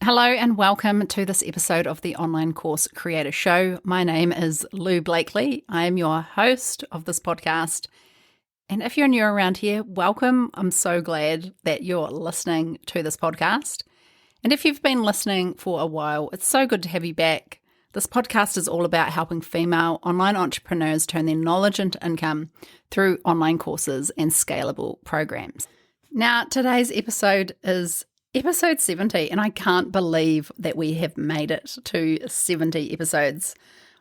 Hello and welcome to this episode of the Online Course Creator Show. My name is Lou Blakely. I am your host of this podcast. And if you're new around here, welcome. I'm so glad that you're listening to this podcast. And if you've been listening for a while, it's so good to have you back. This podcast is all about helping female online entrepreneurs turn their knowledge into income through online courses and scalable programs. Now, today's episode is episode 70, and I can't believe that we have made it to 70 episodes.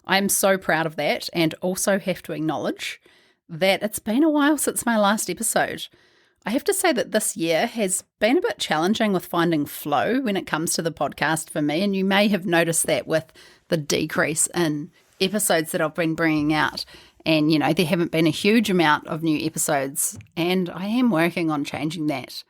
I'm so proud of that, and also have to acknowledge that it's been a while since my last episode. I have to say that this year has been a bit challenging with finding flow when it comes to the podcast for me, and you may have noticed that with the decrease in episodes that I've been bringing out. And, there haven't been a huge amount of new episodes, and I am working on changing that.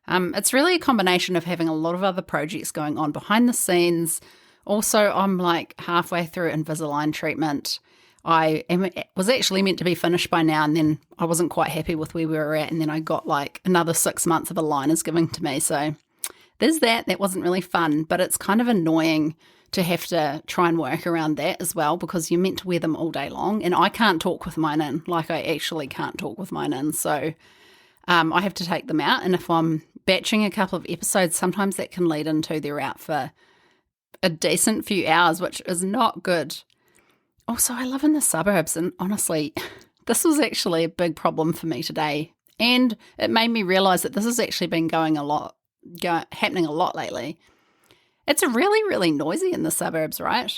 It's really a combination of having a lot of other projects going on behind the scenes. Also, I'm like halfway through Invisalign treatment. Was actually meant to be finished by now, and then I wasn't quite happy with where we were at, and then I got like another 6 months of aligners given to me. So there's that. That wasn't really fun, but it's kind of annoying to have to try and work around that as well, because you're meant to wear them all day long, and I can't talk with mine in. Like, I actually can't talk with mine in. So I have to take them out, and if I'm batching a couple of episodes, sometimes that can lead into they're out for a decent few hours, which is not good. Also, I live in the suburbs, and honestly, this was actually a big problem for me today, and it made me realise that this has actually been happening a lot lately. It's really, really noisy in the suburbs, right?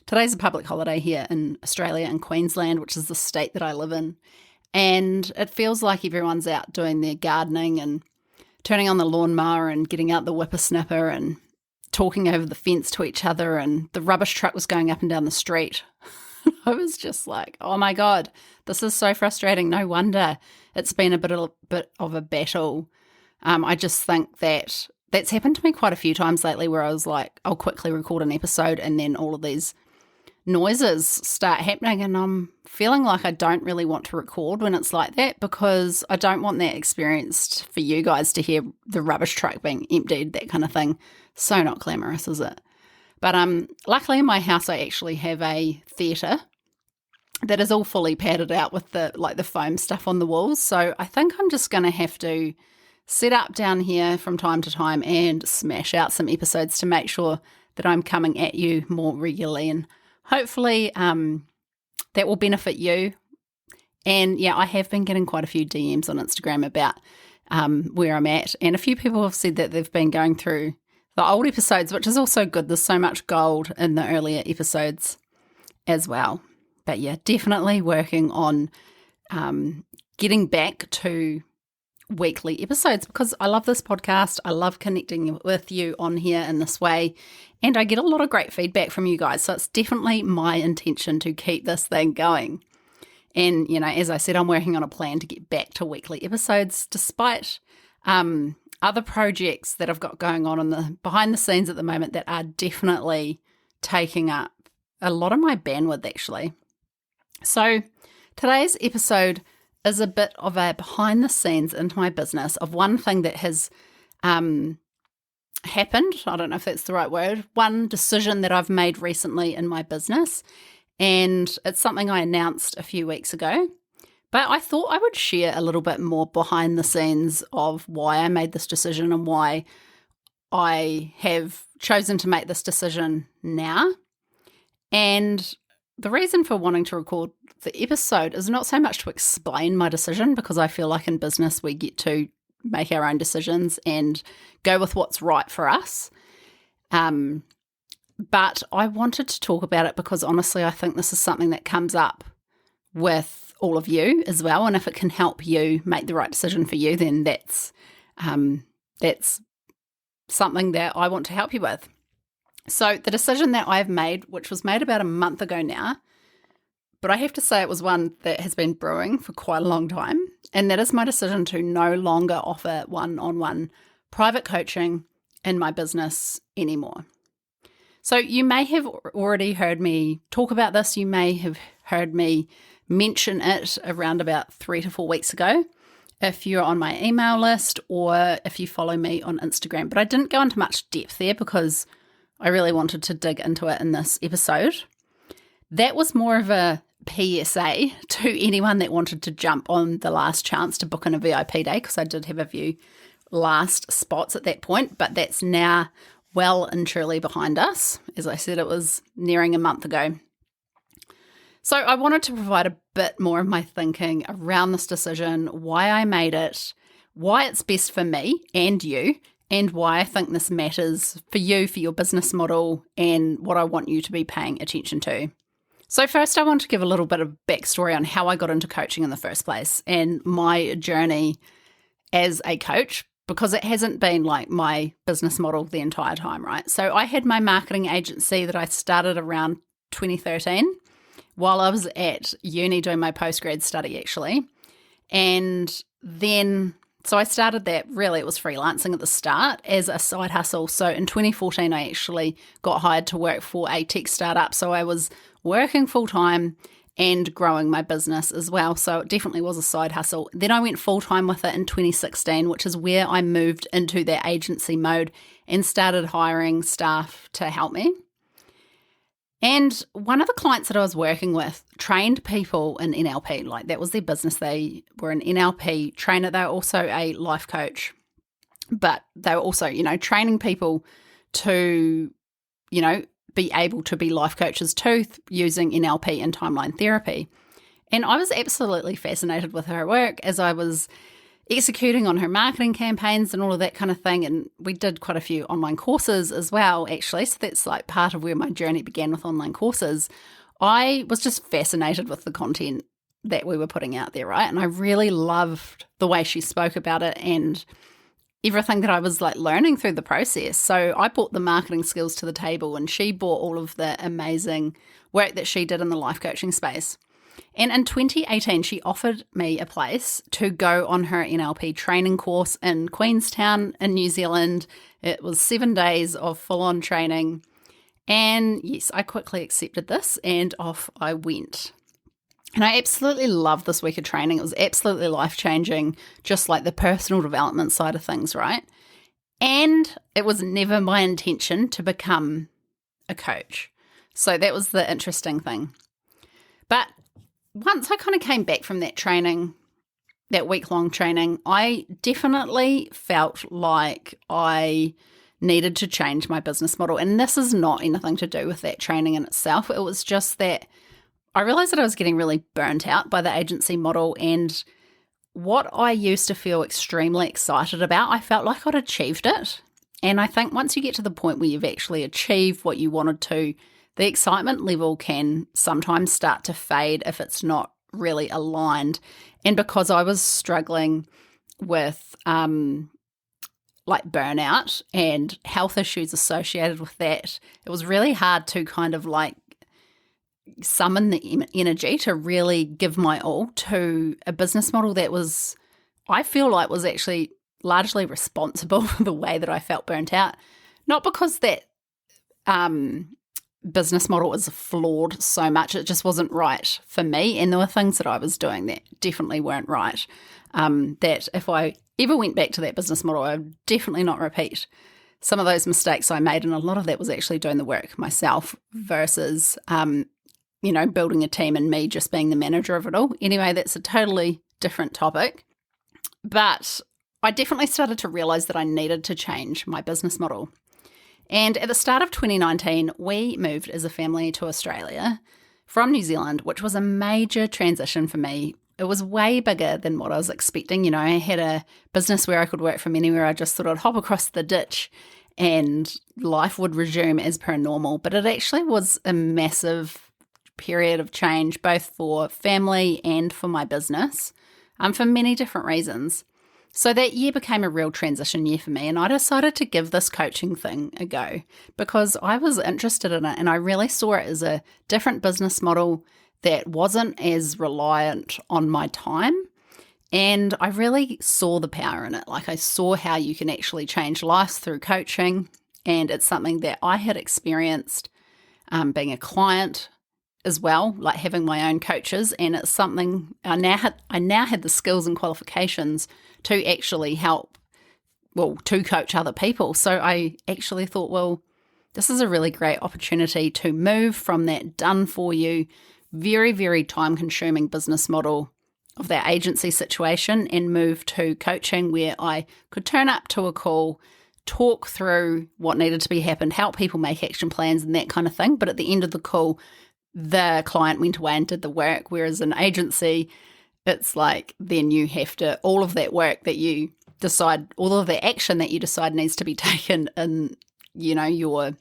Today's a public holiday here in Australia, in Queensland, which is the state that I live in. And it feels like everyone's out doing their gardening and turning on the lawnmower and getting out the whippersnapper and talking over the fence to each other, and the rubbish truck was going up and down the street. I was just like, oh my God, this is so frustrating. No wonder it's been a bit of a battle. I just think that's happened to me quite a few times lately, where I was like, I'll quickly record an episode and then all of these noises start happening, and I'm feeling like I don't really want to record when it's like that, because I don't want that experience for you guys to hear the rubbish truck being emptied, that kind of thing. So not glamorous, is it? But luckily in my house I actually have a theatre that is all fully padded out with the foam stuff on the walls. So I think I'm just going to have to set up down here from time to time and smash out some episodes to make sure that I'm coming at you more regularly, and hopefully that will benefit you. And yeah, I have been getting quite a few DMs on Instagram about where I'm at, and a few people have said that they've been going through the old episodes, which is also good. There's so much gold in the earlier episodes as well. But yeah, definitely working on getting back to weekly episodes, because I love this podcast. I love connecting with you on here in this way, and I get a lot of great feedback from you guys. So it's definitely my intention to keep this thing going. And, as I said, I'm working on a plan to get back to weekly episodes, despite other projects that I've got going on in the behind the scenes at the moment that are definitely taking up a lot of my bandwidth, actually. So today's episode is a bit of a behind the scenes into my business of one thing that has happened. I don't know if that's the right word. One decision that I've made recently in my business, and it's something I announced a few weeks ago. But I thought I would share a little bit more behind the scenes of why I made this decision and why I have chosen to make this decision now. And the reason for wanting to record the episode is not so much to explain my decision, because I feel like in business we get to make our own decisions and go with what's right for us. But I wanted to talk about it because honestly I think this is something that comes up with all of you as well, and if it can help you make the right decision for you, then that's something that I want to help you with. So the decision that I've made, which was made about a month ago now, but I have to say it was one that has been brewing for quite a long time, and that is my decision to no longer offer one-on-one private coaching in my business anymore. So you may have already heard me talk about this. You may have heard me mention it around about 3 to 4 weeks ago. if you're on my email list or if you follow me on Instagram. But I didn't go into much depth there because I really wanted to dig into it in this episode. That was more of a PSA to anyone that wanted to jump on the last chance to book in a VIP day, because I did have a few last spots at that point, but that's now well and truly behind us. As I said, it was nearing a month ago. So I wanted to provide a bit more of my thinking around this decision, why I made it, why it's best for me and you, and why I think this matters for you, for your business model, and what I want you to be paying attention to. So first, I want to give a little bit of backstory on how I got into coaching in the first place and my journey as a coach, because it hasn't been like my business model the entire time, right? So I had my marketing agency that I started around 2013 while I was at uni doing my postgrad study, actually. And then, so I started that, really, it was freelancing at the start as a side hustle. So in 2014, I actually got hired to work for a tech startup. So I was working full-time and growing my business as well. So it definitely was a side hustle. Then I went full-time with it in 2016, which is where I moved into that agency mode and started hiring staff to help me. And one of the clients that I was working with trained people in NLP, like that was their business. They were an NLP trainer. They were also a life coach, but they were also, training people to, be able to be life coaches too, using NLP and timeline therapy. And I was absolutely fascinated with her work as I was executing on her marketing campaigns and all of that kind of thing. And we did quite a few online courses as well, actually. So that's like part of where my journey began with online courses. I was just fascinated with the content that we were putting out there, right? And I really loved the way she spoke about it and everything that I was like learning through the process. So I brought the marketing skills to the table and she brought all of the amazing work that she did in the life coaching space. And in 2018, she offered me a place to go on her NLP training course in Queenstown in New Zealand. It was 7 days of full-on training. And yes, I quickly accepted this and off I went. And I absolutely loved this week of training. It was absolutely life-changing, just like the personal development side of things, right? And it was never my intention to become a coach. So that was the interesting thing. But once I kind of came back from that training, that week-long training, I definitely felt like I needed to change my business model. And this is not anything to do with that training in itself. It was just that I realized that I was getting really burnt out by the agency model, and what I used to feel extremely excited about, I felt like I'd achieved it. And I think once you get to the point where you've actually achieved what you wanted to, the excitement level can sometimes start to fade if it's not really aligned. And because I was struggling with like burnout and health issues associated with that, it was really hard to kind of like summon the energy to really give my all to a business model that was, I feel like, was actually largely responsible for the way that I felt burnt out. Not because that business model was flawed so much, it just wasn't right for me. And there were things that I was doing that definitely weren't right. That if I ever went back to that business model, I would definitely not repeat some of those mistakes I made. And a lot of that was actually doing the work myself versus building a team and me just being the manager of it all. Anyway, that's a totally different topic. But I definitely started to realize that I needed to change my business model. And at the start of 2019, we moved as a family to Australia from New Zealand, which was a major transition for me. It was way bigger than what I was expecting. I had a business where I could work from anywhere. I just thought I'd hop across the ditch and life would resume as per normal. But it actually was a massive period of change, both for family and for my business, for many different reasons. So that year became a real transition year for me, and I decided to give this coaching thing a go because I was interested in it and I really saw it as a different business model that wasn't as reliant on my time. And I really saw the power in it. Like, I saw how you can actually change lives through coaching, and it's something that I had experienced being a client as well, like having my own coaches, and it's something I now had the skills and qualifications to actually help, to coach other people. So I actually thought, well, this is a really great opportunity to move from that done for you, very, very time consuming business model of that agency situation and move to coaching where I could turn up to a call, talk through what needed to be happened, help people make action plans and that kind of thing. But at the end of the call, the client went away and did the work. Whereas an agency, it's like then you have to, all of that work that you decide, all of the action that you decide needs to be taken in, your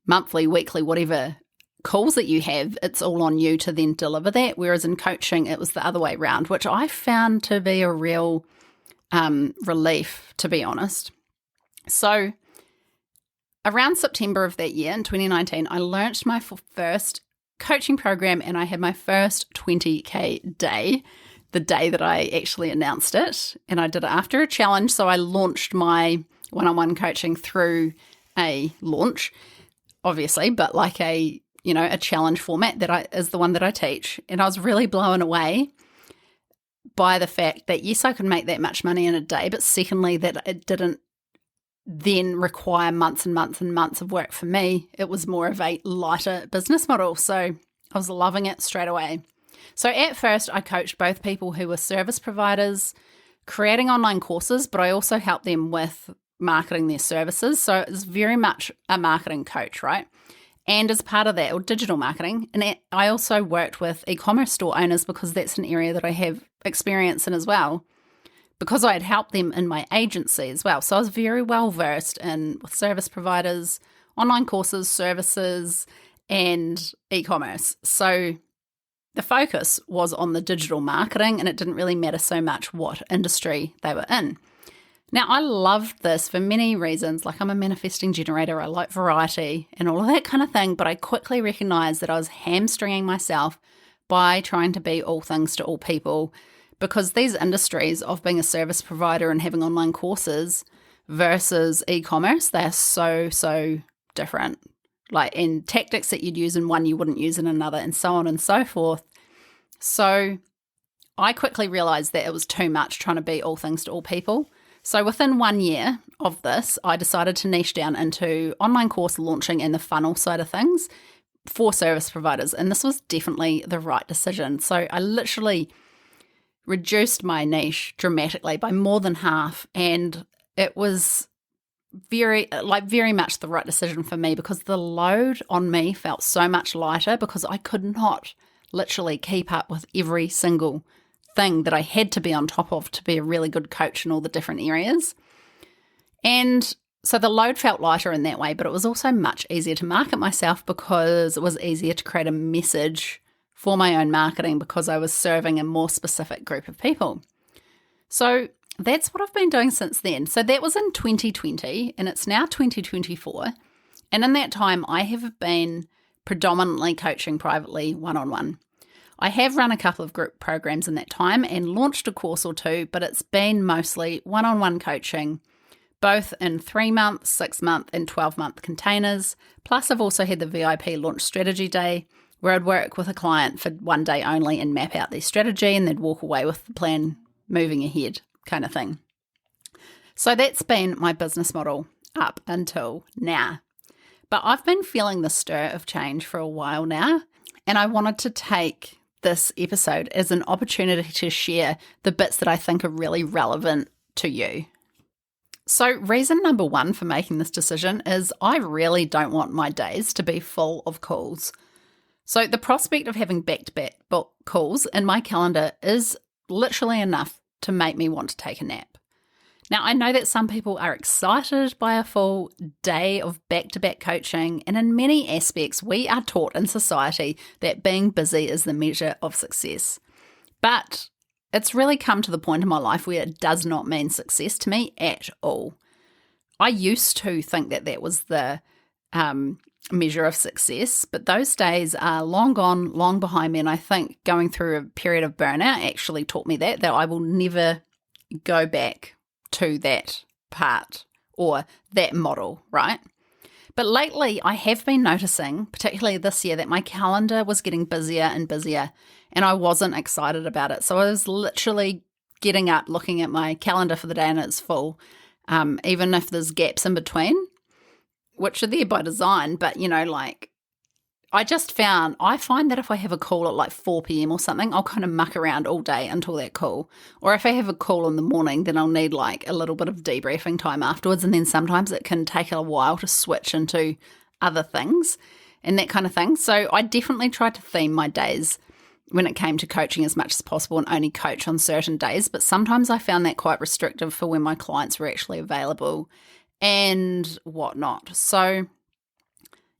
monthly, weekly, whatever calls that you have, it's all on you to then deliver that. Whereas in coaching, it was the other way around, which I found to be a real relief, to be honest. So around September of that year in 2019, I launched my first coaching program and I had my first 20K day, the day that I actually announced it. And I did it after a challenge. So I launched my one-on-one coaching through a launch, obviously, but like a challenge format that is the one that I teach. And I was really blown away by the fact that, yes, I could make that much money in a day, but secondly, that it didn't then require months and months and months of work for me. It was more of a lighter business model. So I was loving it straight away. So at first, I coached both people who were service providers, creating online courses, but I also helped them with marketing their services. So it's very much a marketing coach, right? And as part of that, or digital marketing, and I also worked with e-commerce store owners because that's an area that I have experience in as well, because I had helped them in my agency as well. So I was very well versed in with service providers, online courses, services, and e-commerce. So the focus was on the digital marketing, and it didn't really matter so much what industry they were in. Now, I loved this for many reasons. Like, I'm a manifesting generator. I like variety and all of that kind of thing. But I quickly recognized that I was hamstringing myself by trying to be all things to all people, because these industries of being a service provider and having online courses versus e-commerce, they are so, so different. Like, in tactics that you'd use in one, you wouldn't use in another, and so on and so forth. So I quickly realized that it was too much trying to be all things to all people. So within 1 year of this, I decided to niche down into online course launching and the funnel side of things for service providers. And this was definitely the right decision. So I literally reduced my niche dramatically by more than half. And it was very much the right decision for me, because the load on me felt so much lighter, because I could not literally keep up with every single thing that I had to be on top of to be a really good coach in all the different areas. And so the load felt lighter in that way, but it was also much easier to market myself, because it was easier to create a message for my own marketing, because I was serving a more specific group of people. So that's what I've been doing since then. So that was in 2020, and it's now 2024. And in that time, I have been predominantly coaching privately one-on-one. I have run a couple of group programs in that time and launched a course or two, but it's been mostly one-on-one coaching, both in 3-month, 6-month, and 12-month containers. Plus, I've also had the VIP launch strategy day, where I'd work with a client for 1 day only and map out their strategy, and they'd walk away with the plan moving ahead, kind of thing. So that's been my business model up until now. But I've been feeling the stir of change for a while now, and I wanted to take this episode as an opportunity to share the bits that I think are really relevant to you. So reason number 1 for making this decision is I really don't want my days to be full of calls. So the prospect of having back-to-back book calls in my calendar is literally enough to make me want to take a nap. Now, I know that some people are excited by a full day of back-to-back coaching, and in many aspects, we are taught in society that being busy is the measure of success. But it's really come to the point in my life where it does not mean success to me at all. I used to think that that was the measure of success, but those days are long gone, long behind me, and I think going through a period of burnout actually taught me that I will never go back to that part or that model, right? But lately, I have been noticing, particularly this year, that my calendar was getting busier and busier, and I wasn't excited about it. So I was literally getting up, looking at my calendar for the day, and it's full, even if there's gaps in between, which are there by design. But, I find that if I have a call at like 4 p.m. or something, I'll kind of muck around all day until that call. Or if I have a call in the morning, then I'll need like a little bit of debriefing time afterwards. And then sometimes it can take a while to switch into other things and that kind of thing. So I definitely tried to theme my days when it came to coaching as much as possible and only coach on certain days. But sometimes I found that quite restrictive for when my clients were actually available and whatnot. So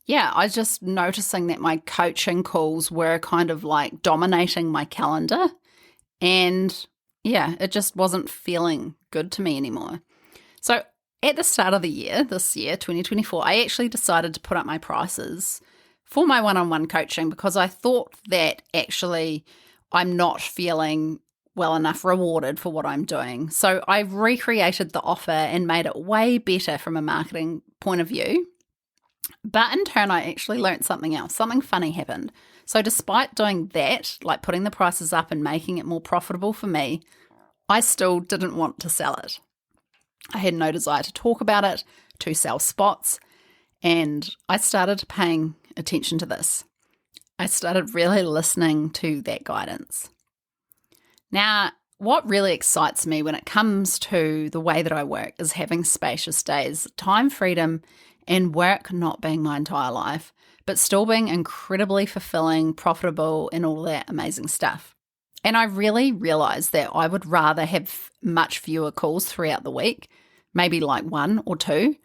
yeah, I was just noticing that my coaching calls were kind of like dominating my calendar. And yeah, it just wasn't feeling good to me anymore. So at the start of the year, this year, 2024, I actually decided to put up my prices for my one-on-one coaching because I thought that actually I'm not feeling well enough rewarded for what I'm doing. So I recreated the offer and made it way better from a marketing point of view. But in turn, I actually learned something else. Something funny happened. So despite doing that, like putting the prices up and making it more profitable for me, I still didn't want to sell it. I had no desire to talk about it, to sell spots, and I started paying attention to this. I started really listening to that guidance. Now, what really excites me when it comes to the way that I work is having spacious days, time freedom, and work not being my entire life, but still being incredibly fulfilling, profitable, and all that amazing stuff. And I really realized that I would rather have much fewer calls throughout the week, maybe like 1 or 2,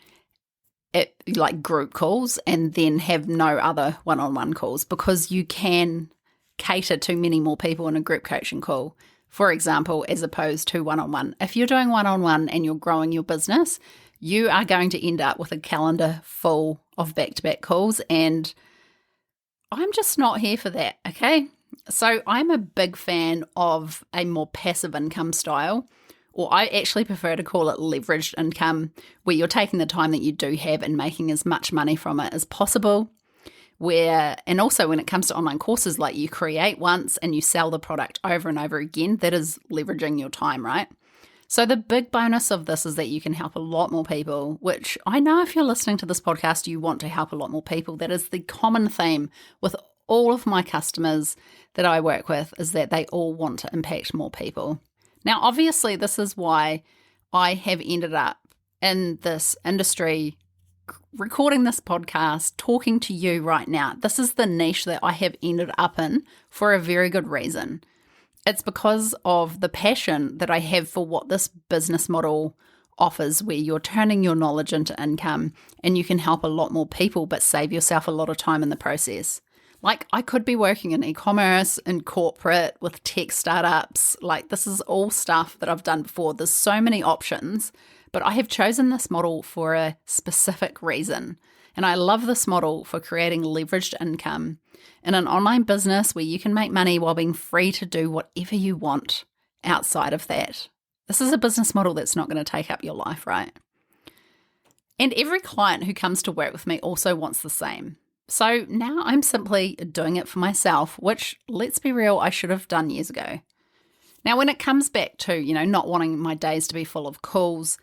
like group calls, and then have no other one-on-one calls because you can cater to many more people in a group coaching call, for example, as opposed to one-on-one. If you're doing one-on-one and you're growing your business, you are going to end up with a calendar full of back-to-back calls, and I'm just not here for that, okay? So I'm a big fan of a more passive income style, or I actually prefer to call it leveraged income, where you're taking the time that you do have and making as much money from it as possible. And also when it comes to online courses, like you create once and you sell the product over and over again, that is leveraging your time, right? So the big bonus of this is that you can help a lot more people, which I know if you're listening to this podcast, you want to help a lot more people. That is the common theme with all of my customers that I work with, is that they all want to impact more people. Now, obviously, this is why I have ended up in this industry, recording this podcast, talking to you right now. This is the niche that I have ended up in for a very good reason. It's because of the passion that I have for what this business model offers, where you're turning your knowledge into income and you can help a lot more people but save yourself a lot of time in the process. Like, I could be working in e-commerce, in corporate, with tech startups. Like, this is all stuff that I've done before. There's so many options, but I have chosen this model for a specific reason. And I love this model for creating leveraged income in an online business where you can make money while being free to do whatever you want outside of that. This is a business model that's not going to take up your life, right? And every client who comes to work with me also wants the same. So now I'm simply doing it for myself, which, let's be real, I should have done years ago. Now, when it comes back to, not wanting my days to be full of calls,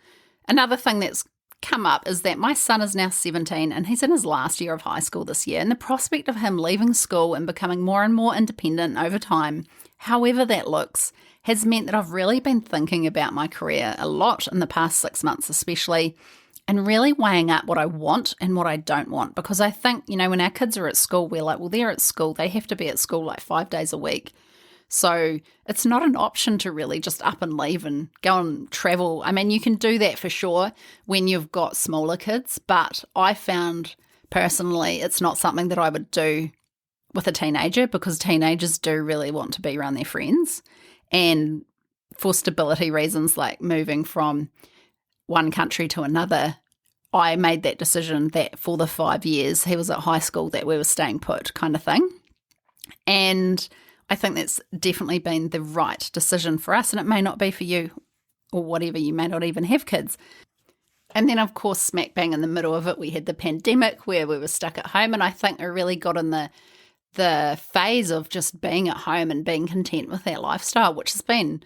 another thing that's come up is that my son is now 17 and he's in his last year of high school this year, and the prospect of him leaving school and becoming more and more independent over time, however that looks, has meant that I've really been thinking about my career a lot in the past 6 months especially, and really weighing up what I want and what I don't want. Because I think, when our kids are at school, we're like, well, they're at school, they have to be at school like 5 days a week. So it's not an option to really just up and leave and go and travel. I mean, you can do that for sure when you've got smaller kids, but I found personally it's not something that I would do with a teenager, because teenagers do really want to be around their friends. And for stability reasons, like moving from one country to another, I made that decision that for the 5 years he was at high school that we were staying put, kind of thing. And I think that's definitely been the right decision for us, and it may not be for you or whatever. You may not even have kids. And then, of course, smack bang in the middle of it, we had the pandemic where we were stuck at home. And I think I really got in the phase of just being at home and being content with that lifestyle, which has been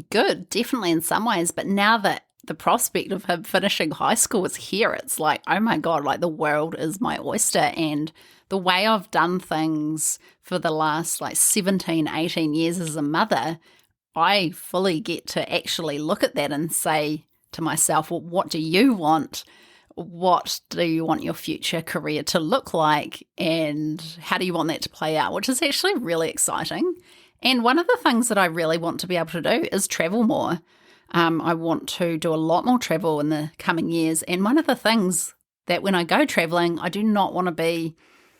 good, definitely in some ways. But now that the prospect of him finishing high school is here, it's like, oh my God, like the world is my oyster. And the way I've done things for the last 17, 18 years as a mother, I fully get to actually look at that and say to myself, well, what do you want? What do you want your future career to look like? And how do you want that to play out? Which is actually really exciting. And one of the things that I really want to be able to do is travel more. I want to do a lot more travel in the coming years. And one of the things that when I go traveling, I do not want to be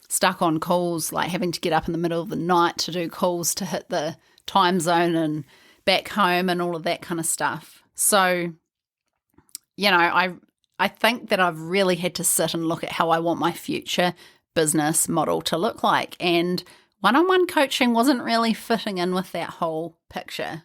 stuck on calls, like having to get up in the middle of the night to do calls to hit the time zone back home and all of that kind of stuff. So, I think that I've really had to sit and look at how I want my future business model to look like. And one-on-one coaching wasn't really fitting in with that whole picture.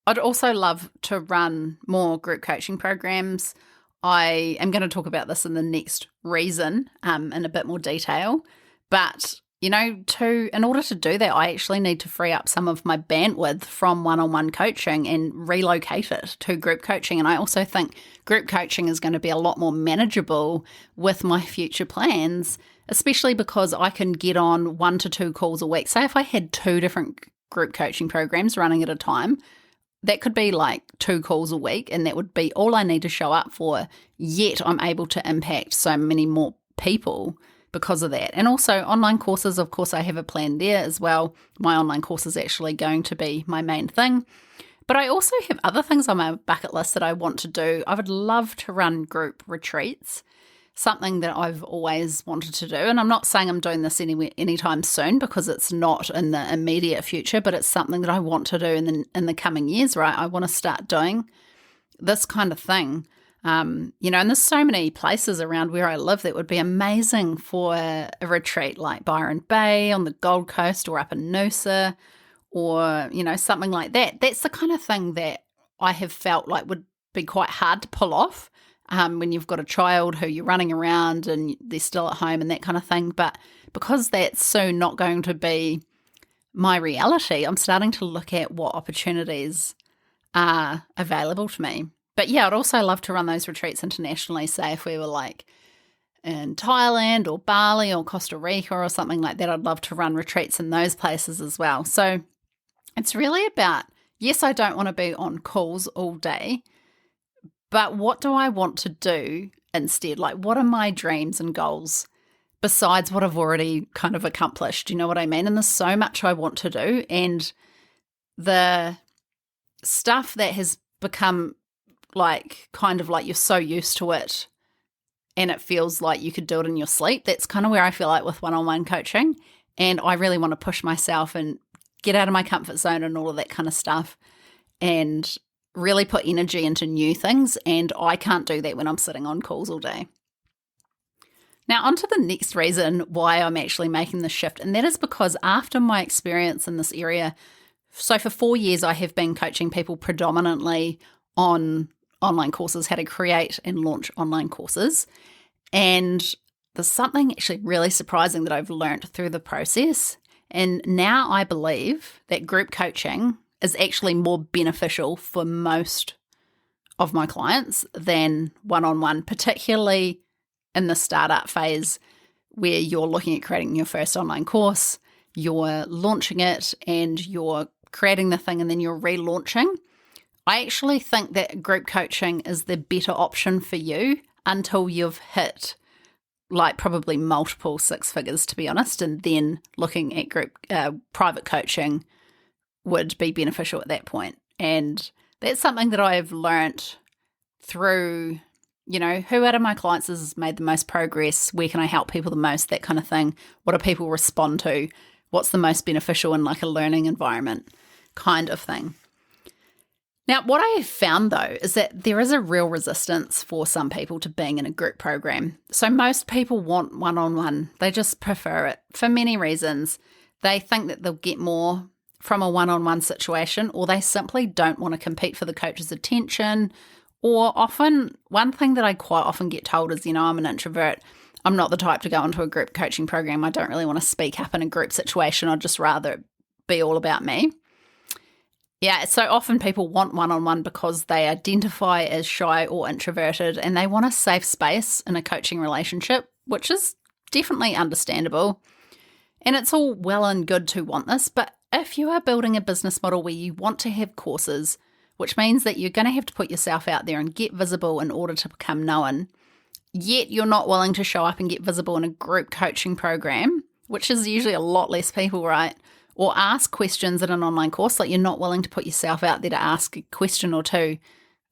I'd also love to run more group coaching programs. I am going to talk about this in the next reason in a bit more detail. But in order to do that, I actually need to free up some of my bandwidth from one-on-one coaching and relocate it to group coaching. And I also think group coaching is going to be a lot more manageable with my future plans, especially because I can get on 1 to 2 calls a week. Say if I had 2 different group coaching programs running at a time, that could be 2 calls a week, and that would be all I need to show up for, yet I'm able to impact so many more people because of that. And also online courses, of course, I have a plan there as well. My online course is actually going to be my main thing. But I also have other things on my bucket list that I want to do. I would love to run group retreats, something that I've always wanted to do. And I'm not saying I'm doing this anytime soon because it's not in the immediate future, but it's something that I want to do in the coming years, right? I want to start doing this kind of thing. And there's so many places around where I live that would be amazing for a retreat, like Byron Bay on the Gold Coast or up in Noosa or, something like that. That's the kind of thing that I have felt like would be quite hard to pull off when you've got a child who you're running around and they're still at home and that kind of thing. But because that's soon not going to be my reality, I'm starting to look at what opportunities are available to me. But yeah, I'd also love to run those retreats internationally, say if we were in Thailand or Bali or Costa Rica or something like that. I'd love to run retreats in those places as well. So it's really about, yes, I don't want to be on calls all day, but what do I want to do instead? What are my dreams and goals besides what I've already kind of accomplished? You know what I mean? And there's so much I want to do. And the stuff that has become you're so used to it and it feels like you could do it in your sleep. That's kind of where I feel like with one-on-one coaching. And I really want to push myself and get out of my comfort zone and all of that kind of stuff and really put energy into new things. And I can't do that when I'm sitting on calls all day. Now, on to the next reason why I'm actually making the shift. And that is because after my experience in this area, so for 4 years, I have been coaching people predominantly on online courses, how to create and launch online courses. And there's something actually really surprising that I've learned through the process. And now I believe that group coaching is actually more beneficial for most of my clients than one-on-one, particularly in the startup phase where you're looking at creating your first online course, you're launching it and you're creating the thing and then you're relaunching. I actually think that group coaching is the better option for you until you've hit probably multiple 6 figures, to be honest, and then looking at group private coaching would be beneficial at that point. And that's something that I've learnt through, who out of my clients has made the most progress, where can I help people the most, that kind of thing. What do people respond to? What's the most beneficial in a learning environment kind of thing. Now, what I have found, though, is that there is a real resistance for some people to being in a group program. So most people want one-on-one. They just prefer it for many reasons. They think that they'll get more from a one-on-one situation, or they simply don't want to compete for the coach's attention, Or often, one thing that I quite often get told is, I'm an introvert. I'm not the type to go into a group coaching program. I don't really want to speak up in a group situation. I'd just rather it be all about me. Yeah, so often people want one-on-one because they identify as shy or introverted and they want a safe space in a coaching relationship, which is definitely understandable. And it's all well and good to want this, but if you are building a business model where you want to have courses, which means that you're going to have to put yourself out there and get visible in order to become known, yet you're not willing to show up and get visible in a group coaching program, which is usually a lot less people, right? Or ask questions in an online course, like you're not willing to put yourself out there to ask a question or two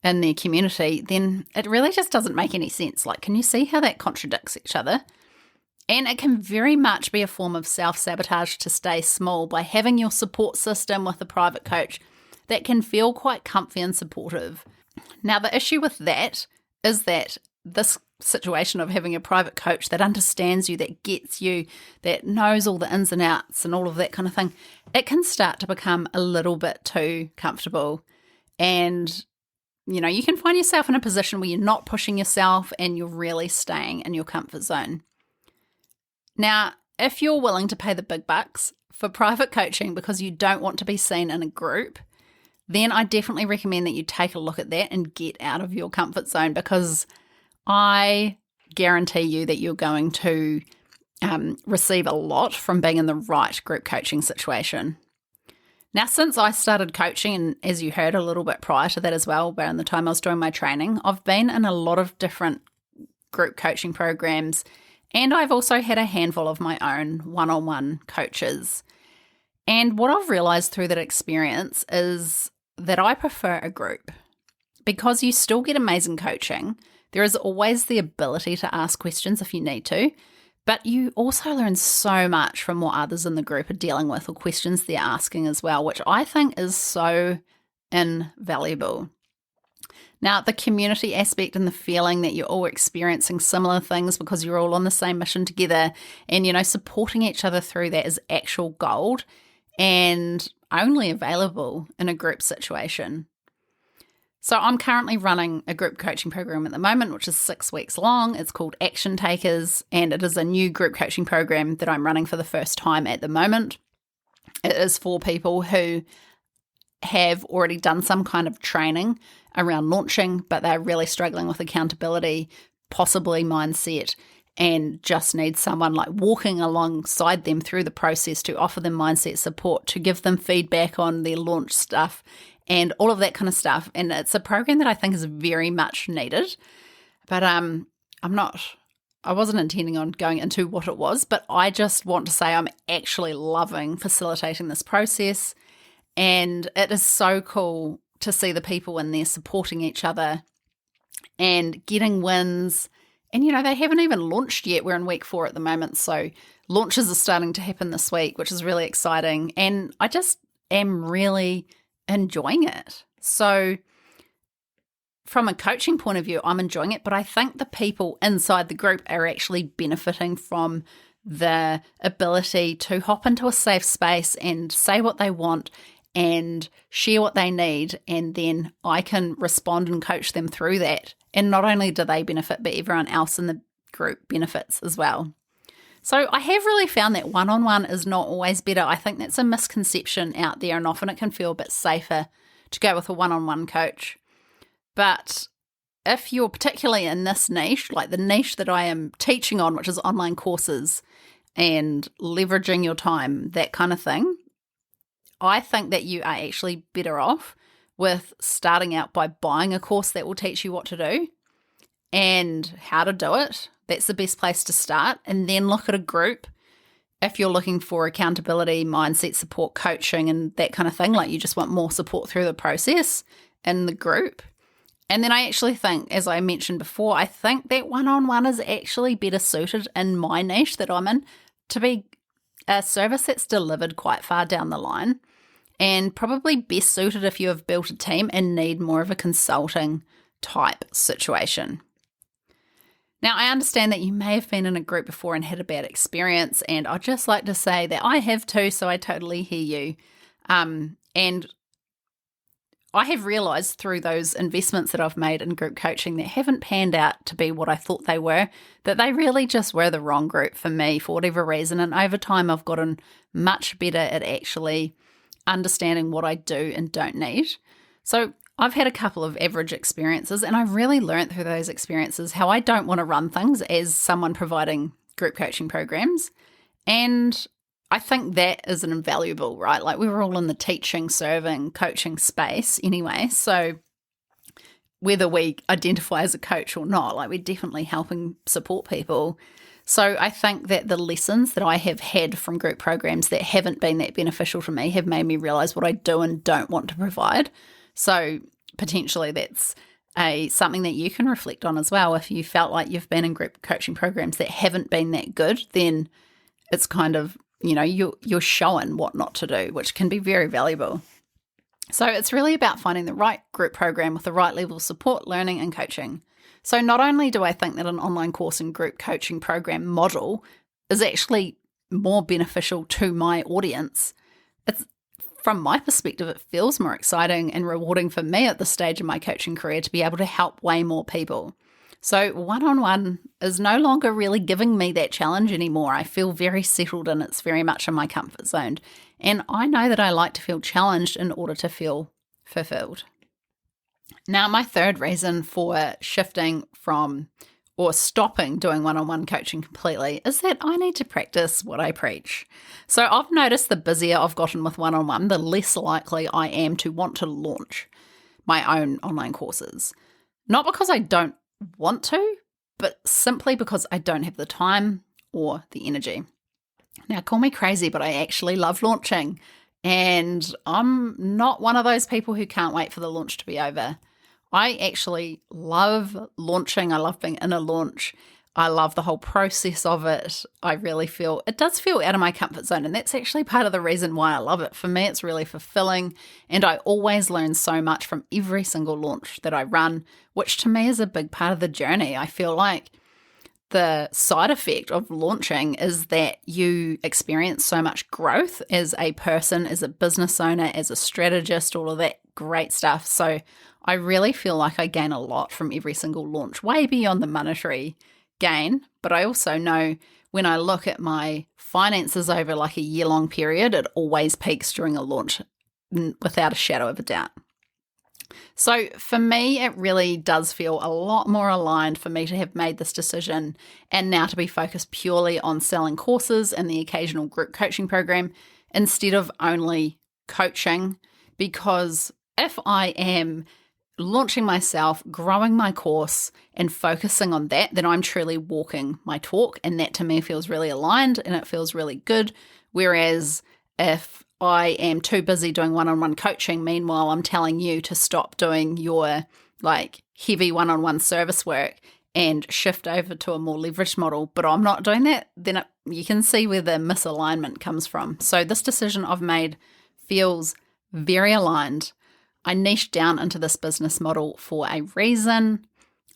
in their community, then it really just doesn't make any sense. Like, can you see how that contradicts each other? And it can very much be a form of self-sabotage to stay small by having your support system with a private coach that can feel quite comfy and supportive. Now, the issue with that is that this situation of having a private coach that understands you, that gets you, that knows all the ins and outs and all of that kind of thing, it can start to become a little bit too comfortable. And, you can find yourself in a position where you're not pushing yourself and you're really staying in your comfort zone. Now, if you're willing to pay the big bucks for private coaching because you don't want to be seen in a group, then I definitely recommend that you take a look at that and get out of your comfort zone, because I guarantee you that you're going to receive a lot from being in the right group coaching situation. Now, since I started coaching, and as you heard a little bit prior to that as well, around the time I was doing my training, I've been in a lot of different group coaching programs, and I've also had a handful of my own one-on-one coaches. And what I've realized through that experience is that I prefer a group, because you still get amazing coaching. There is always the ability to ask questions if you need to, but you also learn so much from what others in the group are dealing with, or questions they're asking as well, which I think is so invaluable. Now, the community aspect and the feeling that you're all experiencing similar things because you're all on the same mission together and, supporting each other through that is actual gold and only available in a group situation. So I'm currently running a group coaching program at the moment, which is 6 weeks long. It's called Action Takers, and it is a new group coaching program that I'm running for the first time at the moment. It is for people who have already done some kind of training around launching, but they're really struggling with accountability, possibly mindset, and just need someone like walking alongside them through the process to offer them mindset support, to give them feedback on their launch stuff and all of that kind of stuff. And it's a program that I think is very much needed. But I wasn't intending on going into what it was, but I just want to say I'm actually loving facilitating this process. And it is so cool to see the people in there supporting each other and getting wins. And, they haven't even launched yet. We're in week 4 at the moment. So launches are starting to happen this week, which is really exciting. And I just am really enjoying it. So from a coaching point of view, I'm enjoying it. But I think the people inside the group are actually benefiting from the ability to hop into a safe space and say what they want and share what they need, and then I can respond and coach them through that. And not only do they benefit, but everyone else in the group benefits as well. So I have really found that one-on-one is not always better. I think that's a misconception out there, and often it can feel a bit safer to go with a one-on-one coach. But if you're particularly in this niche, like the niche that I am teaching on, which is online courses and leveraging your time, that kind of thing, I think that you are actually better off with starting out by buying a course that will teach you what to do and how to do it. That's the best place to start. And then look at a group if you're looking for accountability, mindset support, coaching, and that kind of thing. Like you just want more support through the process in the group. And then I actually think, as I mentioned before, I think that one-on-one is actually better suited in my niche that I'm in to be a service that's delivered quite far down the line, and probably best suited if you have built a team and need more of a consulting type situation. Now, I understand that you may have been in a group before and had a bad experience, and I'd just like to say that I have too, so I totally hear you. And I have realized through those investments that I've made in group coaching that haven't panned out to be what I thought they were, that they really just were the wrong group for me for whatever reason. And over time, I've gotten much better at actually understanding what I do and don't need. So I've had a couple of average experiences, and I've really learned through those experiences how I don't want to run things as someone providing group coaching programs. And I think that is an invaluable, right? Like, we were all in the teaching, serving, coaching space anyway. So whether we identify as a coach or not, like, we're definitely helping support people. So I think that the lessons that I have had from group programs that haven't been that beneficial to me have made me realize what I do and don't want to provide. So potentially that's something that you can reflect on as well. If you felt like you've been in group coaching programs that haven't been that good, then it's kind of, you're shown what not to do, which can be very valuable. So it's really about finding the right group program with the right level of support, learning, and coaching. So not only do I think that an online course and group coaching program model is actually more beneficial to my audience, it's, from my perspective, it feels more exciting and rewarding for me at this stage in my coaching career to be able to help way more people. So one-on-one is no longer really giving me that challenge anymore. I feel very settled and it's very much in my comfort zone. And I know that I like to feel challenged in order to feel fulfilled. Now, my third reason for shifting from or stopping doing one-on-one coaching completely is that I need to practice what I preach. So I've noticed the busier I've gotten with one-on-one, the less likely I am to want to launch my own online courses. Not because I don't want to, but simply because I don't have the time or the energy. Now, call me crazy, but I actually love launching, and I'm not one of those people who can't wait for the launch to be over. I actually love launching. I love being in a launch. I love the whole process of it. I really feel, it does feel out of my comfort zone, and that's actually part of the reason why I love it. For me, it's really fulfilling, and I always learn so much from every single launch that I run, which to me is a big part of the journey. I feel like the side effect of launching is that you experience so much growth as a person, as a business owner, as a strategist, all of that great stuff. So I really feel like I gain a lot from every single launch, way beyond the monetary gain. But I also know when I look at my finances over like a year-long period, it always peaks during a launch without a shadow of a doubt. So for me, it really does feel a lot more aligned for me to have made this decision and now to be focused purely on selling courses and the occasional group coaching program instead of only coaching. Because if I am launching myself, growing my course and focusing on that, then I'm truly walking my talk, and that to me feels really aligned and it feels really good. Whereas if I am too busy doing one-on-one coaching, meanwhile I'm telling you to stop doing your like heavy one-on-one service work and shift over to a more leveraged model, but I'm not doing that, then you can see where the misalignment comes from. So this decision I've made feels very aligned. I niched down into this business model for a reason.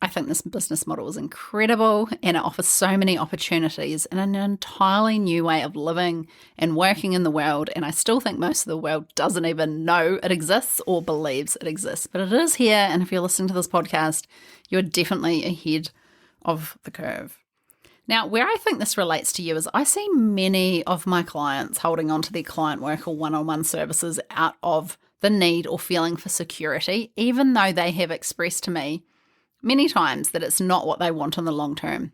I think this business model is incredible and it offers so many opportunities and an entirely new way of living and working in the world. And I still think most of the world doesn't even know it exists or believes it exists, but it is here. And if you're listening to this podcast, you're definitely ahead of the curve. Now, where I think this relates to you is I see many of my clients holding on to their client work or one-on-one services out of the need or feeling for security, even though they have expressed to me many times that it's not what they want in the long term.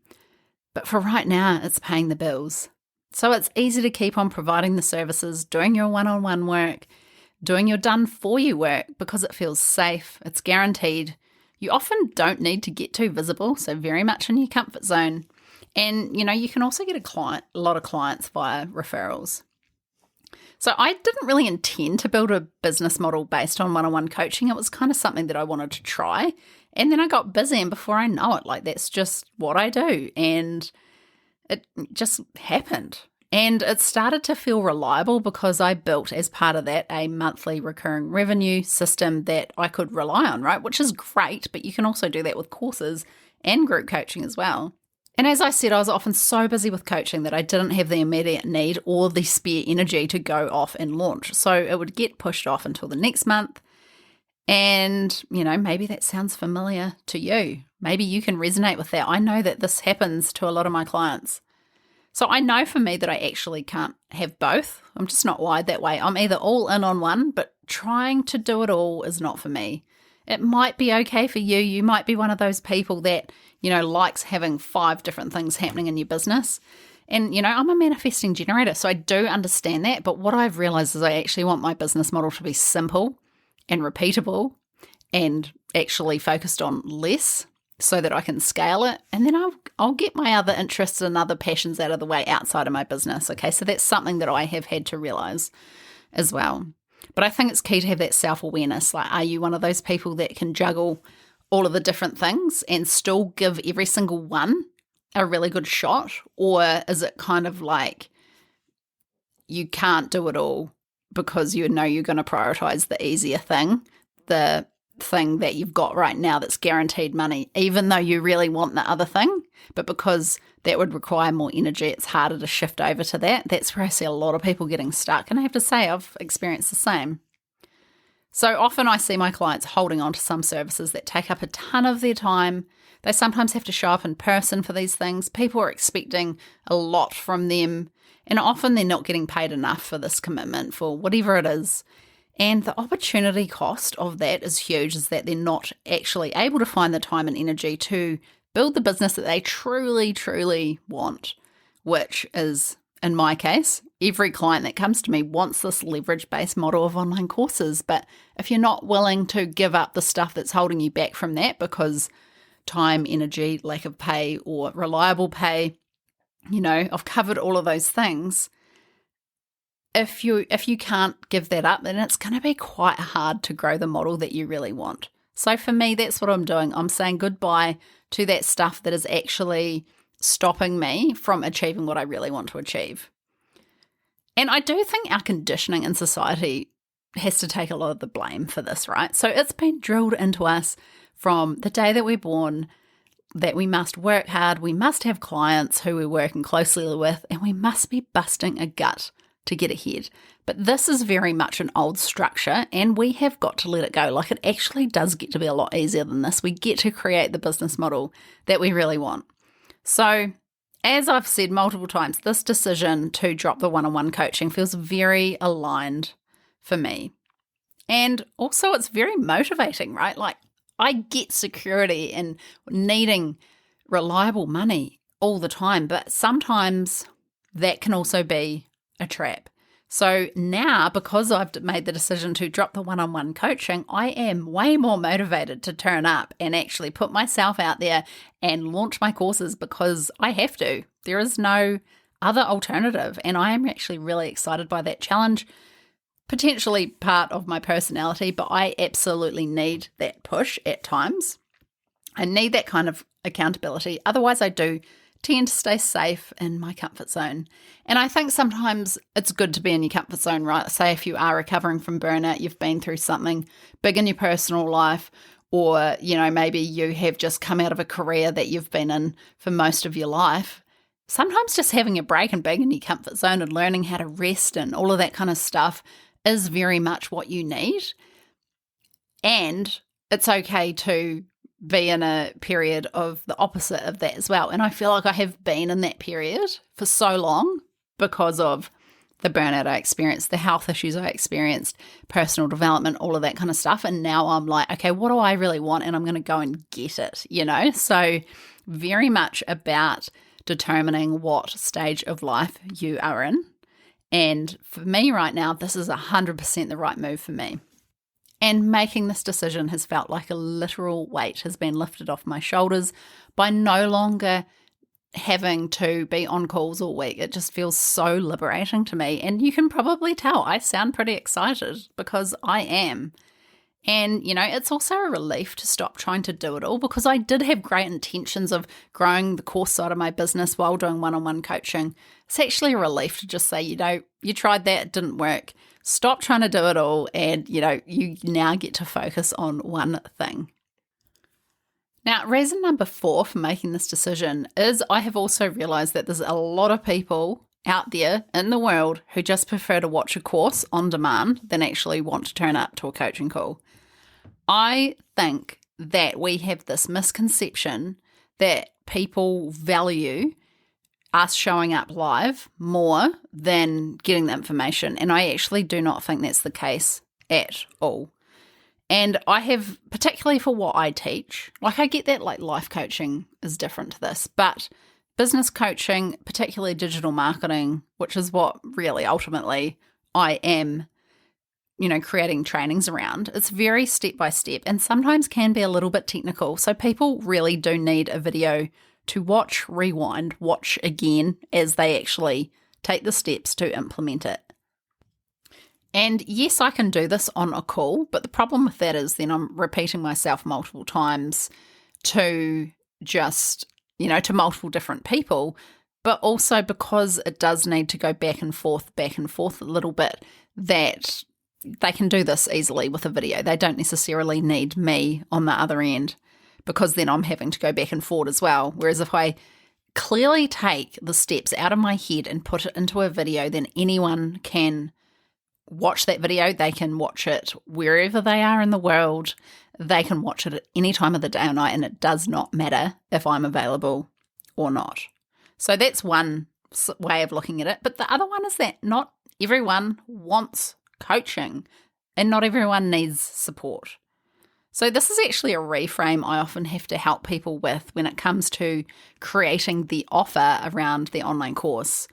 But for right now, it's paying the bills. So it's easy to keep on providing the services, doing your one-on-one work, doing your done-for-you work because it feels safe, it's guaranteed. You often don't need to get too visible, so very much in your comfort zone. And, you can also get a lot of clients via referrals. So I didn't really intend to build a business model based on one-on-one coaching. It was kind of something that I wanted to try. And then I got busy, and before I know it, like, that's just what I do. And it just happened. And it started to feel reliable because I built, as part of that, a monthly recurring revenue system that I could rely on, right? Which is great, but you can also do that with courses and group coaching as well. And as I said, I was often so busy with coaching that I didn't have the immediate need or the spare energy to go off and launch. So it would get pushed off until the next month. And, maybe that sounds familiar to you. Maybe you can resonate with that. I know that this happens to a lot of my clients. So I know for me that I actually can't have both. I'm just not wired that way. I'm either all in on one, but trying to do it all is not for me. It might be okay for you. You might be one of those people that, likes having 5 different things happening in your business. And, I'm a manifesting generator, so I do understand that. But what I've realized is I actually want my business model to be simple and repeatable and actually focused on less so that I can scale it. And then I'll get my other interests and other passions out of the way outside of my business. Okay, so that's something that I have had to realize as well. But I think it's key to have that self-awareness. Like, are you one of those people that can juggle all of the different things and still give every single one a really good shot? Or is it kind of like you can't do it all because you know you're going to prioritize the easier thing, the thing that you've got right now that's guaranteed money, even though you really want the other thing, but because that would require more energy, it's harder to shift over to that. That's where I see a lot of people getting stuck. And I have to say, I've experienced the same. So often I see my clients holding on to some services that take up a ton of their time. They sometimes have to show up in person for these things. People are expecting a lot from them, and often they're not getting paid enough for this commitment for whatever it is. And the opportunity cost of that is huge, is that they're not actually able to find the time and energy to build the business that they truly, truly want, which is, in my case, every client that comes to me wants this leverage-based model of online courses. But if you're not willing to give up the stuff that's holding you back from that because time, energy, lack of pay, or reliable pay, I've covered all of those things. If you can't give that up, then it's going to be quite hard to grow the model that you really want. So for me, that's what I'm doing. I'm saying goodbye to that stuff that is actually stopping me from achieving what I really want to achieve. And I do think our conditioning in society has to take a lot of the blame for this, right? So it's been drilled into us from the day that we're born that we must work hard, we must have clients who we're working closely with, and we must be busting a gut to get ahead. But this is very much an old structure, and we have got to let it go. Like, it actually does get to be a lot easier than this. We get to create the business model that we really want. So, as I've said multiple times, this decision to drop the one-on-one coaching feels very aligned for me. And also it's very motivating, right? Like, I get security and needing reliable money all the time, but sometimes that can also be a trap. So now, because I've made the decision to drop the one-on-one coaching, I am way more motivated to turn up and actually put myself out there and launch my courses because I have to. There is no other alternative, and I am actually really excited by that challenge. Potentially part of my personality, but I absolutely need that push at times. I need that kind of accountability. Otherwise, I do tend to stay safe in my comfort zone. And I think sometimes it's good to be in your comfort zone, right? Say if you are recovering from burnout, you've been through something big in your personal life, or, maybe you have just come out of a career that you've been in for most of your life. Sometimes just having a break and being in your comfort zone and learning how to rest and all of that kind of stuff is very much what you need. And it's okay to be in a period of the opposite of that as well. And I feel like I have been in that period for so long because of the burnout I experienced, the health issues I experienced, personal development, all of that kind of stuff. And now I'm like, okay, what do I really want? And I'm going to go and get it, So very much about determining what stage of life you are in. And for me right now, this is 100% the right move for me. And making this decision has felt like a literal weight has been lifted off my shoulders by no longer having to be on calls all week. It just feels so liberating to me. And you can probably tell I sound pretty excited because I am. And, it's also a relief to stop trying to do it all, because I did have great intentions of growing the course side of my business while doing one-on-one coaching. It's actually a relief to just say, you tried that, it didn't work. Stop trying to do it all, and, you now get to focus on one thing. Now, reason number 4 for making this decision is I have also realized that there's a lot of people out there in the world who just prefer to watch a course on demand than actually want to turn up to a coaching call. I think that we have this misconception that people value us showing up live more than getting the information. And I actually do not think that's the case at all. And I have, particularly for what I teach, like I get that like life coaching is different to this, but business coaching, particularly digital marketing, which is what really ultimately I am, creating trainings around, it's very step by step and sometimes can be a little bit technical. So people really do need a video to watch, rewind, watch again as they actually take the steps to implement it. And yes, I can do this on a call, but the problem with that is then I'm repeating myself multiple times to just, to multiple different people, but also because it does need to go back and forth a little bit, that they can do this easily with a video. They don't necessarily need me on the other end, because then I'm having to go back and forward as well. Whereas if I clearly take the steps out of my head and put it into a video, then anyone can watch that video. They can watch it wherever they are in the world. They can watch it at any time of the day or night, and it does not matter if I'm available or not. So that's one way of looking at it. But the other one is that not everyone wants coaching and not everyone needs support. So this is actually a reframe I often have to help people with when it comes to creating the offer around the online course.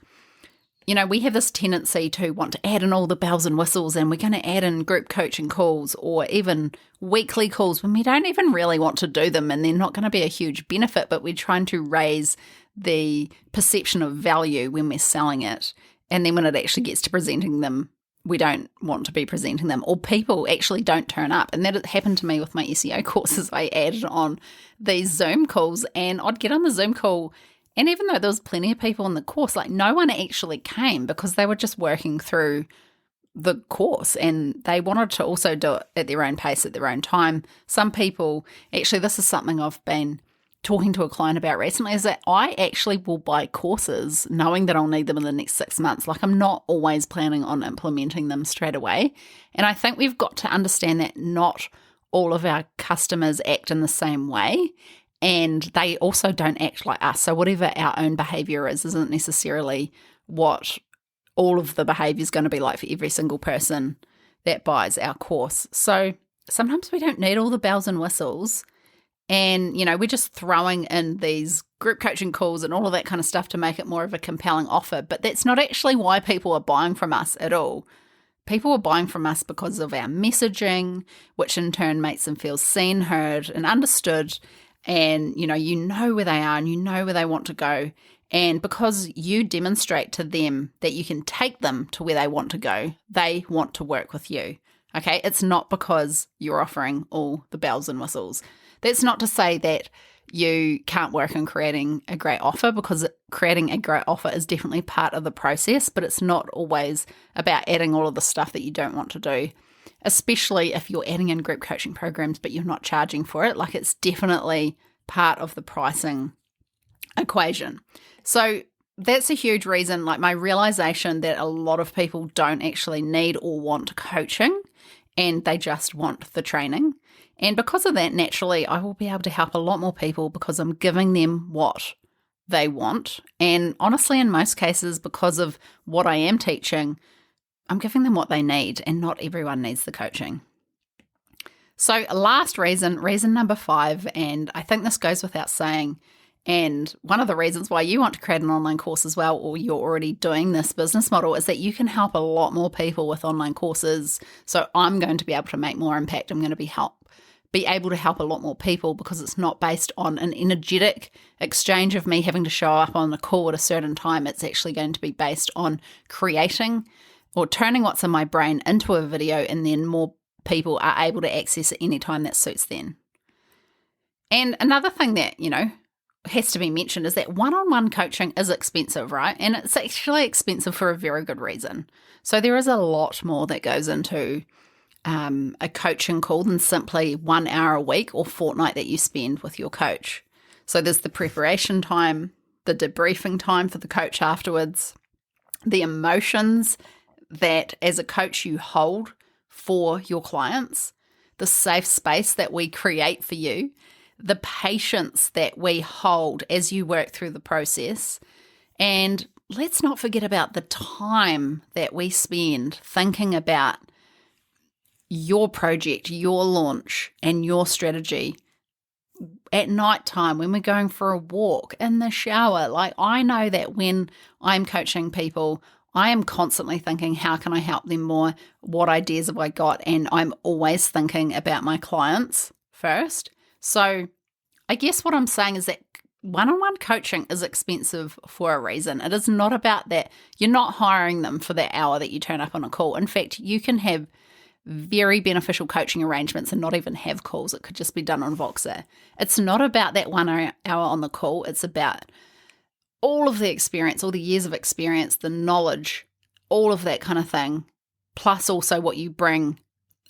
We have this tendency to want to add in all the bells and whistles, and we're going to add in group coaching calls or even weekly calls when we don't even really want to do them, and they're not going to be a huge benefit, but we're trying to raise the perception of value when we're selling it. And then when it actually gets to presenting them, we don't want to be presenting them, or people actually don't turn up. And that happened to me with my SEO courses. I added on these Zoom calls, and I'd get on the Zoom call, and even though there was plenty of people in the course, like no one actually came because they were just working through the course and they wanted to also do it at their own pace, at their own time. Some people, actually, this is something I've been talking to a client about recently, is that I actually will buy courses knowing that I'll need them in the next 6 months. Like I'm not always planning on implementing them straight away. And I think we've got to understand that not all of our customers act in the same way, and they also don't act like us. So whatever our own behavior is isn't necessarily what all of the behavior is going to be like for every single person that buys our course. So sometimes we don't need all the bells and whistles. And, we're just throwing in these group coaching calls and all of that kind of stuff to make it more of a compelling offer. But that's not actually why people are buying from us at all. People are buying from us because of our messaging, which in turn makes them feel seen, heard, and understood. And, you know where they are and you know where they want to go. And because you demonstrate to them that you can take them to where they want to go, they want to work with you. Okay, it's not because you're offering all the bells and whistles. That's not to say that you can't work on creating a great offer, because creating a great offer is definitely part of the process, but it's not always about adding all of the stuff that you don't want to do, especially if you're adding in group coaching programs but you're not charging for it. Like it's definitely part of the pricing equation. So that's a huge reason, like my realization that a lot of people don't actually need or want coaching and they just want the training. And because of that, naturally, I will be able to help a lot more people because I'm giving them what they want. And honestly, in most cases, because of what I am teaching, I'm giving them what they need, and not everyone needs the coaching. So last reason number 5, and I think this goes without saying, and one of the reasons why you want to create an online course as well, or you're already doing this business model, is that you can help a lot more people with online courses. So I'm going to be able to make more impact. I'm going to be able to help a lot more people because it's not based on an energetic exchange of me having to show up on a call at a certain time. It's actually going to be based on creating or turning what's in my brain into a video, and then more people are able to access it anytime that suits them. And another thing that, has to be mentioned is that one-on-one coaching is expensive, right? And it's actually expensive for a very good reason. So there is a lot more that goes into a coaching call than simply 1 hour a week or fortnight that you spend with your coach. So there's the preparation time, the debriefing time for the coach afterwards, the emotions that as a coach you hold for your clients, the safe space that we create for you, the patience that we hold as you work through the process. And let's not forget about the time that we spend thinking about your project, your launch, and your strategy at night time, when we're going for a walk, in the shower. Like, I know that when I'm coaching people, I am constantly thinking, how can I help them more? What ideas have I got? And I'm always thinking about my clients first. So I guess what I'm saying is that one-on-one coaching is expensive for a reason. It is not about that. You're not hiring them for that hour that you turn up on a call. In fact, you can have very beneficial coaching arrangements and not even have calls. It could just be done on Voxer. It's not about that 1 hour on the call. It's about all of the experience, all the years of experience, the knowledge, all of that kind of thing, plus also what you bring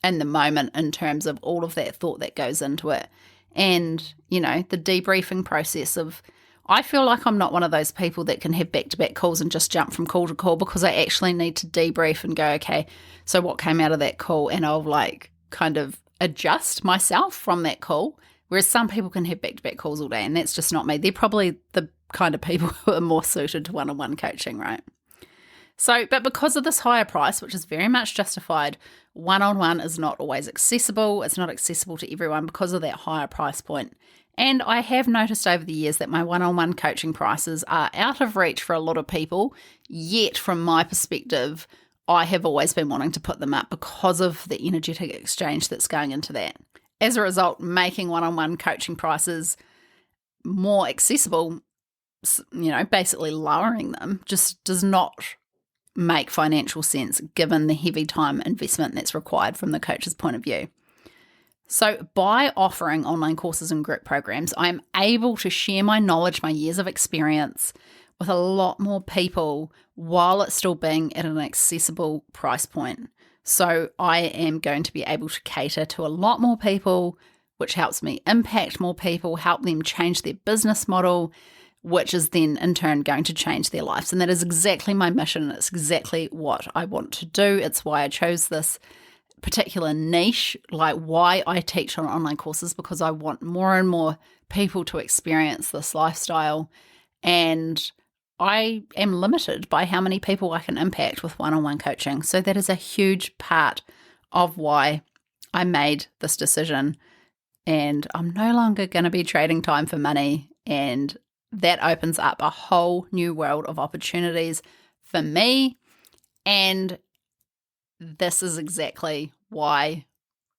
in the moment in terms of all of that thought that goes into it. And, the debriefing process of, I feel like I'm not one of those people that can have back-to-back calls and just jump from call to call, because I actually need to debrief and go, okay, so what came out of that call? And I'll kind of adjust myself from that call. Whereas some people can have back-to-back calls all day, and that's just not me. They're probably the kind of people who are more suited to one-on-one coaching, right? So, but because of this higher price, which is very much justified, one-on-one is not always accessible. It's not accessible to everyone because of that higher price point. And I have noticed over the years that my one-on-one coaching prices are out of reach for a lot of people, yet from my perspective, I have always been wanting to put them up because of the energetic exchange that's going into that. As a result, making one-on-one coaching prices more accessible, basically lowering them, just does not make financial sense given the heavy time investment that's required from the coach's point of view. So by offering online courses and group programs, I am able to share my knowledge, my years of experience with a lot more people while it's still being at an accessible price point. So I am going to be able to cater to a lot more people, which helps me impact more people, help them change their business model, which is then in turn going to change their lives. And that is exactly my mission. It's exactly what I want to do. It's why I chose this particular niche, like why I teach on online courses, because I want more and more people to experience this lifestyle. And I am limited by how many people I can impact with one-on-one coaching. So that is a huge part of why I made this decision. And I'm no longer going to be trading time for money. And that opens up a whole new world of opportunities for me. And this is exactly why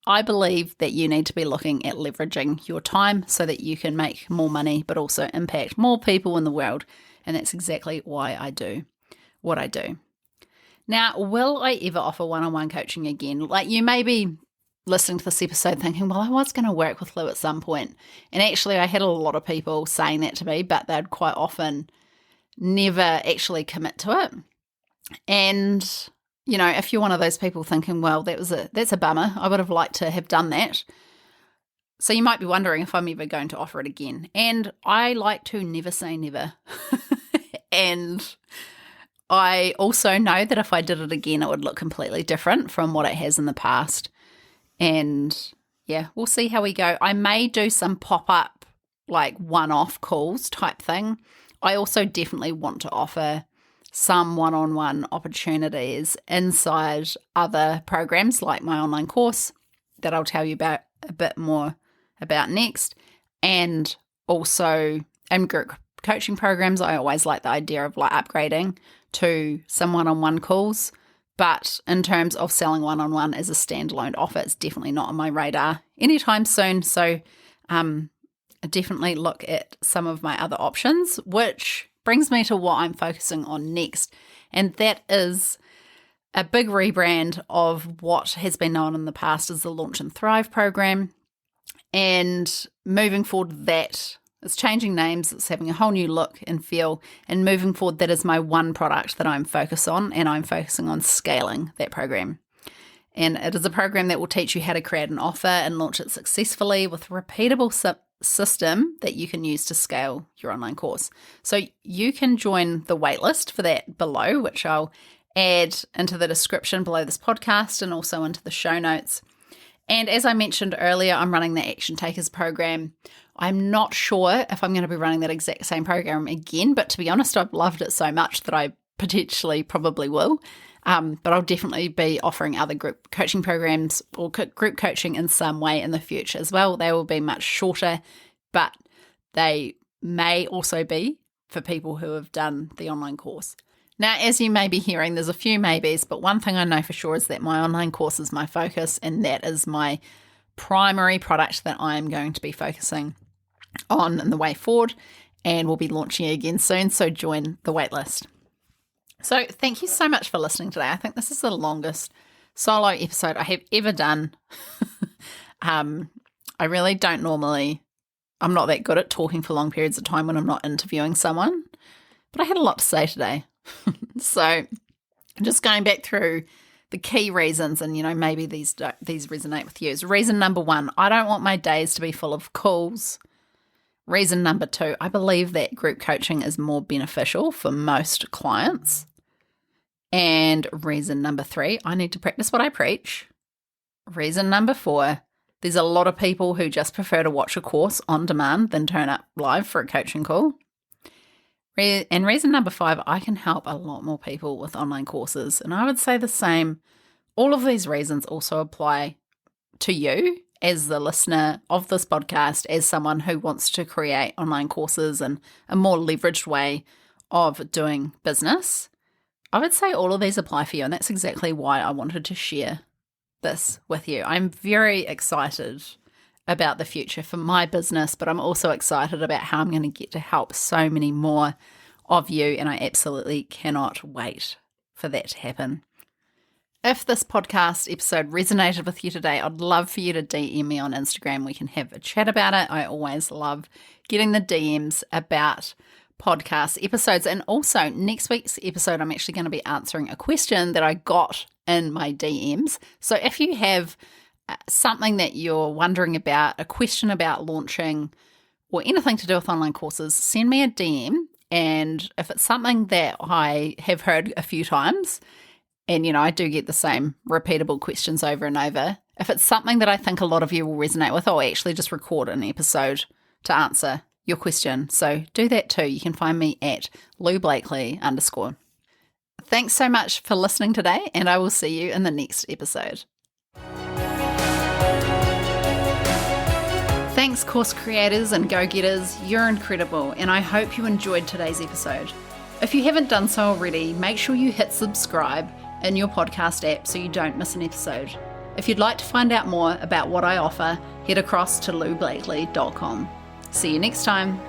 I believe that you need to be looking at leveraging your time so that you can make more money, but also impact more people in the world. And that's exactly why I do what I do. Now, will I ever offer one-on-one coaching again? Like, you may be listening to this episode thinking, well, I was going to work with Lou at some point. And actually, I had a lot of people saying that to me, but they'd quite often never actually commit to it. And, if you're one of those people thinking, well, that's a bummer, I would have liked to have done that. So you might be wondering if I'm ever going to offer it again. And I like to never say never. And I also know that if I did it again, it would look completely different from what it has in the past. And yeah, we'll see how we go. I may do some pop-up, like one-off calls type thing. I also definitely want to offer some one-on-one opportunities inside other programs like my online course that I'll tell you about a bit more about next. And also in group coaching programs, I always like the idea of upgrading to some one-on-one calls. But in terms of selling one-on-one as a standalone offer, it's definitely not on my radar anytime soon. So definitely look at some of my other options, which brings me to what I'm focusing on next. And that is a big rebrand of what has been known in the past as the Launch and Thrive program. And moving forward, that it's changing names, it's having a whole new look and feel. And moving forward, that is my one product that I'm focused on, and I'm focusing on scaling that program. And it is a program that will teach you how to create an offer and launch it successfully with a repeatable system that you can use to scale your online course. So you can join the waitlist for that below, which I'll add into the description below this podcast and also into the show notes. And as I mentioned earlier, I'm running the Action Takers program. I'm not sure if I'm going to be running that exact same program again, but to be honest, I've loved it so much that I potentially probably will. But I'll definitely be offering other group coaching programs or group coaching in some way in the future as well. They will be much shorter, but they may also be for people who have done the online course. Now, as you may be hearing, there's a few maybes, but one thing I know for sure is that my online course is my focus, and that is my primary product that I am going to be focusing on in the way forward, and we'll be launching again soon, so join the waitlist. So thank you so much for listening today. I think this is the longest solo episode I have ever done. I really don't normally, I'm not that good at talking for long periods of time when I'm not interviewing someone, but I had a lot to say today. So just going back through the key reasons, and maybe these resonate with you. So reason number 1, I don't want my days to be full of calls. Reason number 2, I believe that group coaching is more beneficial for most clients. And reason number 3, I need to practice what I preach. Reason number 4, there's a lot of people who just prefer to watch a course on demand than turn up live for a coaching call. And reason number 5, I can help a lot more people with online courses. And I would say the same. All of these reasons also apply to you as the listener of this podcast, as someone who wants to create online courses and a more leveraged way of doing business. I would say all of these apply for you, and that's exactly why I wanted to share this with you. I'm very excited about the future for my business, but I'm also excited about how I'm going to get to help so many more of you, and I absolutely cannot wait for that to happen. If this podcast episode resonated with you today, I'd love for you to DM me on Instagram. We can have a chat about it. I always love getting the DMs about podcast episodes. And also, next week's episode, I'm actually going to be answering a question that I got in my DMs. So if you have something that you're wondering about, a question about launching, or anything to do with online courses, send me a DM. And if it's something that I have heard a few times, and I do get the same repeatable questions over and over, if it's something that I think a lot of you will resonate with, I'll actually just record an episode to answer your question. So do that too. You can find me at @LouBlakely_. Thanks so much for listening today, and I will see you in the next episode. Thanks, course creators and go-getters. You're incredible, and I hope you enjoyed today's episode. If you haven't done so already, make sure you hit subscribe in your podcast app so you don't miss an episode. If you'd like to find out more about what I offer, head across to loublakely.com. See you next time.